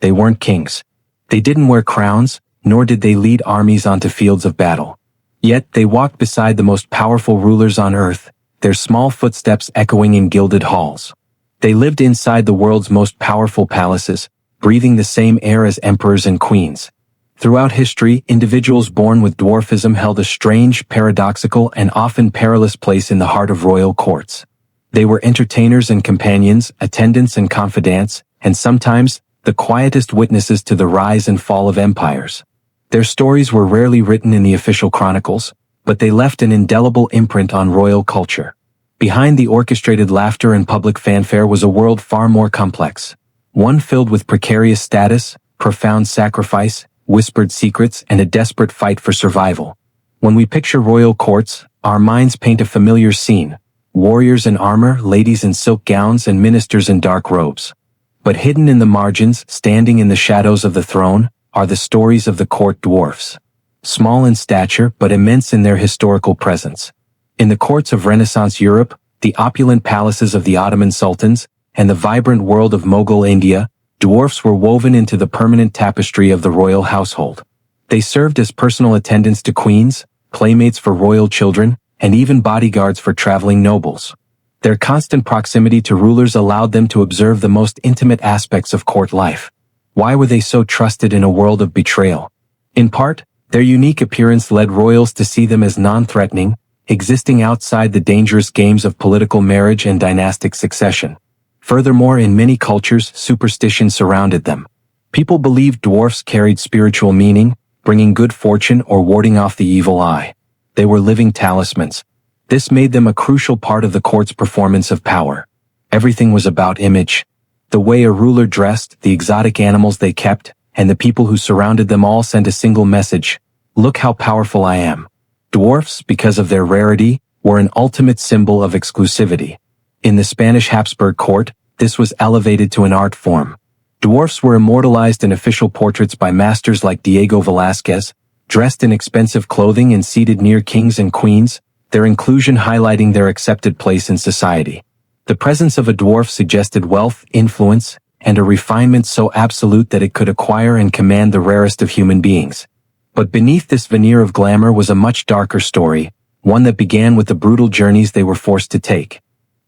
they weren't kings. They didn't wear crowns, nor did they lead armies onto fields of battle. Yet they walked beside the most powerful rulers on earth, their small footsteps echoing in gilded halls. They lived inside the world's most powerful palaces, breathing the same air as emperors and queens. Throughout history, individuals born with dwarfism held a strange, paradoxical, and often perilous place in the heart of royal courts. They were entertainers and companions, attendants and confidants, and sometimes, the quietest witnesses to the rise and fall of empires. Their stories were rarely written in the official chronicles, but they left an indelible imprint on royal culture. Behind the orchestrated laughter and public fanfare was a world far more complex. One filled with precarious status, profound sacrifice, whispered secrets, and a desperate fight for survival. When we picture royal courts, our minds paint a familiar scene: warriors in armor, ladies in silk gowns, and ministers in dark robes. But hidden in the margins, standing in the shadows of the throne, are the stories of the court dwarfs. Small in stature, but immense in their historical presence. In the courts of Renaissance Europe, the opulent palaces of the Ottoman sultans, and the vibrant world of Mughal India, dwarfs were woven into the permanent tapestry of the royal household. They served as personal attendants to queens, playmates for royal children, and even bodyguards for traveling nobles. Their constant proximity to rulers allowed them to observe the most intimate aspects of court life. Why were they so trusted in a world of betrayal? In part, their unique appearance led royals to see them as non-threatening, existing outside the dangerous games of political marriage and dynastic succession. Furthermore, in many cultures, superstition surrounded them. People believed dwarfs carried spiritual meaning, bringing good fortune or warding off the evil eye. They were living talismans. This made them a crucial part of the court's performance of power. Everything was about image. The way a ruler dressed, the exotic animals they kept, and the people who surrounded them all sent a single message: look how powerful I am. Dwarfs, because of their rarity, were an ultimate symbol of exclusivity. In the Spanish Habsburg court, this was elevated to an art form. Dwarfs were immortalized in official portraits by masters like Diego Velázquez, dressed in expensive clothing and seated near kings and queens, their inclusion highlighting their accepted place in society. The presence of a dwarf suggested wealth, influence, and a refinement so absolute that it could acquire and command the rarest of human beings. But beneath this veneer of glamour was a much darker story, one that began with the brutal journeys they were forced to take.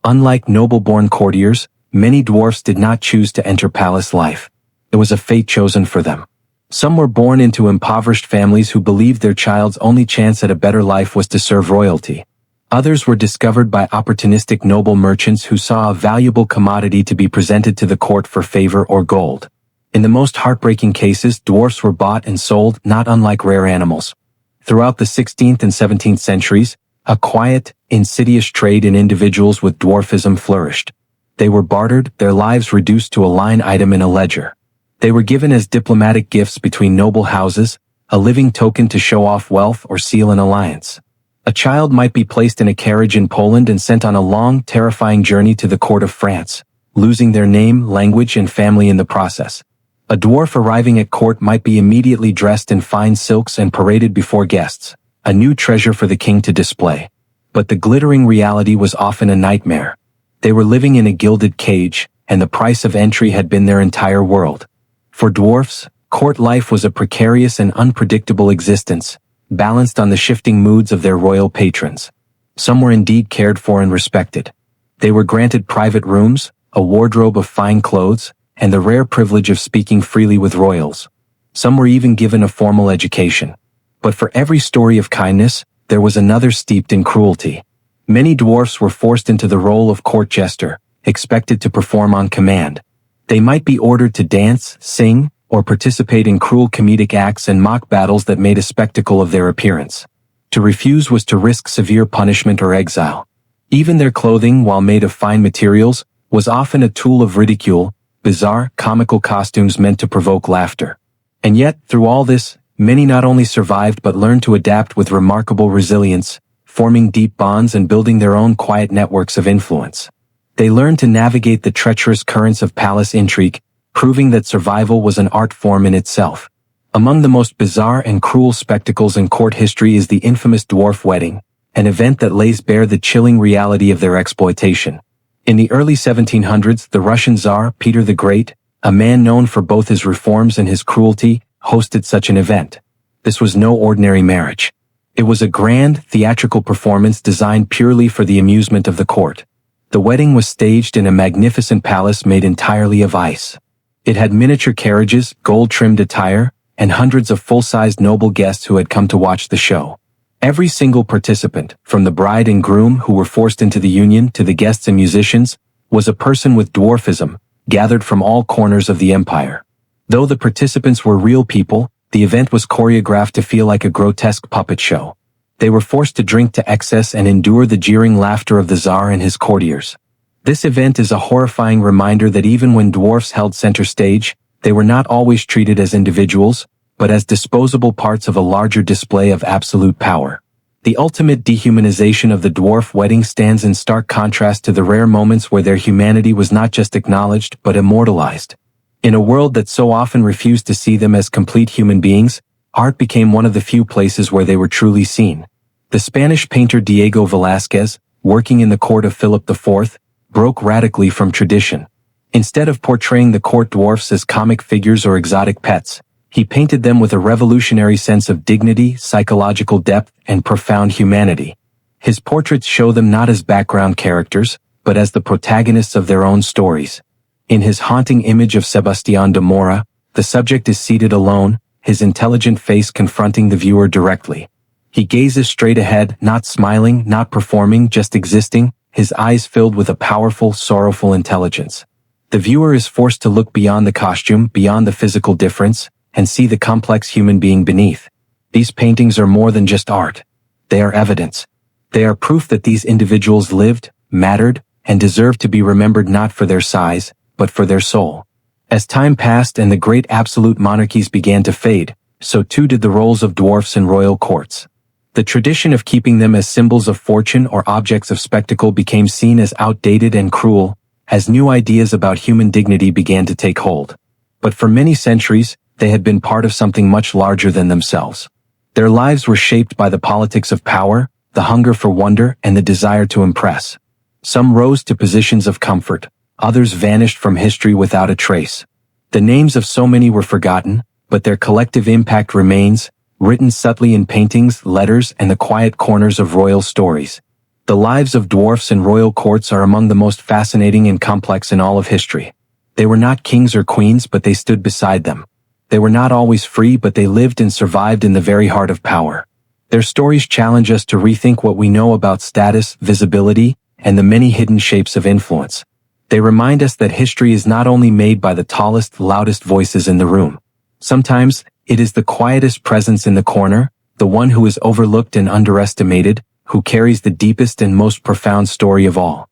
Unlike noble-born courtiers, many dwarfs did not choose to enter palace life. It was a fate chosen for them. Some were born into impoverished families who believed their child's only chance at a better life was to serve royalty. Others were discovered by opportunistic noble merchants who saw a valuable commodity to be presented to the court for favor or gold. In the most heartbreaking cases, dwarfs were bought and sold, not unlike rare animals. Throughout the 16th and 17th centuries, a quiet, insidious trade in individuals with dwarfism flourished. They were bartered, their lives reduced to a line item in a ledger. They were given as diplomatic gifts between noble houses, a living token to show off wealth or seal an alliance. A child might be placed in a carriage in Poland and sent on a long, terrifying journey to the court of France, losing their name, language, and family in the process. A dwarf arriving at court might be immediately dressed in fine silks and paraded before guests, a new treasure for the king to display. But the glittering reality was often a nightmare. They were living in a gilded cage, and the price of entry had been their entire world. For dwarfs, court life was a precarious and unpredictable existence, balanced on the shifting moods of their royal patrons. Some were indeed cared for and respected. They were granted private rooms, a wardrobe of fine clothes, and the rare privilege of speaking freely with royals. Some were even given a formal education. But for every story of kindness, there was another steeped in cruelty. Many dwarfs were forced into the role of court jester, expected to perform on command. They might be ordered to dance, sing, or participate in cruel comedic acts and mock battles that made a spectacle of their appearance. To refuse was to risk severe punishment or exile. Even their clothing, while made of fine materials, was often a tool of ridicule, bizarre, comical costumes meant to provoke laughter. And yet, through all this, many not only survived but learned to adapt with remarkable resilience, forming deep bonds and building their own quiet networks of influence. They learned to navigate the treacherous currents of palace intrigue, proving that survival was an art form in itself. Among the most bizarre and cruel spectacles in court history is the infamous dwarf wedding, an event that lays bare the chilling reality of their exploitation. In the early 1700s, the Russian Tsar, Peter the Great, A man known for both his reforms and his cruelty hosted such an event. This was no ordinary marriage. It was a grand, theatrical performance designed purely for the amusement of the court. The wedding was staged in a magnificent palace made entirely of ice. It had miniature carriages, gold-trimmed attire, and hundreds of full-sized noble guests who had come to watch the show. Every single participant, from the bride and groom who were forced into the union to the guests and musicians, was a person with dwarfism, gathered from all corners of the empire. Though the participants were real people, the event was choreographed to feel like a grotesque puppet show. They were forced to drink to excess and endure the jeering laughter of the Tsar and his courtiers. This event is a horrifying reminder that even when dwarfs held center stage, they were not always treated as individuals, but as disposable parts of a larger display of absolute power. The ultimate dehumanization of the dwarf wedding stands in stark contrast to the rare moments where their humanity was not just acknowledged but immortalized. In a world that so often refused to see them as complete human beings, art became one of the few places where they were truly seen. The Spanish painter Diego Velázquez, working in the court of Philip IV, broke radically from tradition. Instead of portraying the court dwarfs as comic figures or exotic pets, he painted them with a revolutionary sense of dignity, psychological depth, and profound humanity. His portraits show them not as background characters, but as the protagonists of their own stories. In his haunting image of Sebastián de Mora, the subject is seated alone, his intelligent face confronting the viewer directly. He gazes straight ahead, not smiling, not performing, just existing, his eyes filled with a powerful, sorrowful intelligence. The viewer is forced to look beyond the costume, beyond the physical difference, and see the complex human being beneath. These paintings are more than just art. They are evidence. They are proof that these individuals lived, mattered, and deserved to be remembered not for their size, but for their soul. As time passed and the great absolute monarchies began to fade, so too did the roles of dwarfs in royal courts. The tradition of keeping them as symbols of fortune or objects of spectacle became seen as outdated and cruel, as new ideas about human dignity began to take hold. But for many centuries, they had been part of something much larger than themselves. Their lives were shaped by the politics of power, the hunger for wonder, and the desire to impress. Some rose to positions of comfort, others vanished from history without a trace. The names of so many were forgotten, but their collective impact remains, written subtly in paintings, letters, and the quiet corners of royal stories. The lives of dwarfs in royal courts are among the most fascinating and complex in all of history. They were not kings or queens, but they stood beside them. They were not always free, but they lived and survived in the very heart of power. Their stories challenge us to rethink what we know about status, visibility, and the many hidden shapes of influence. They remind us that history is not only made by the tallest, loudest voices in the room. Sometimes, it is the quietest presence in the corner, the one who is overlooked and underestimated, who carries the deepest and most profound story of all.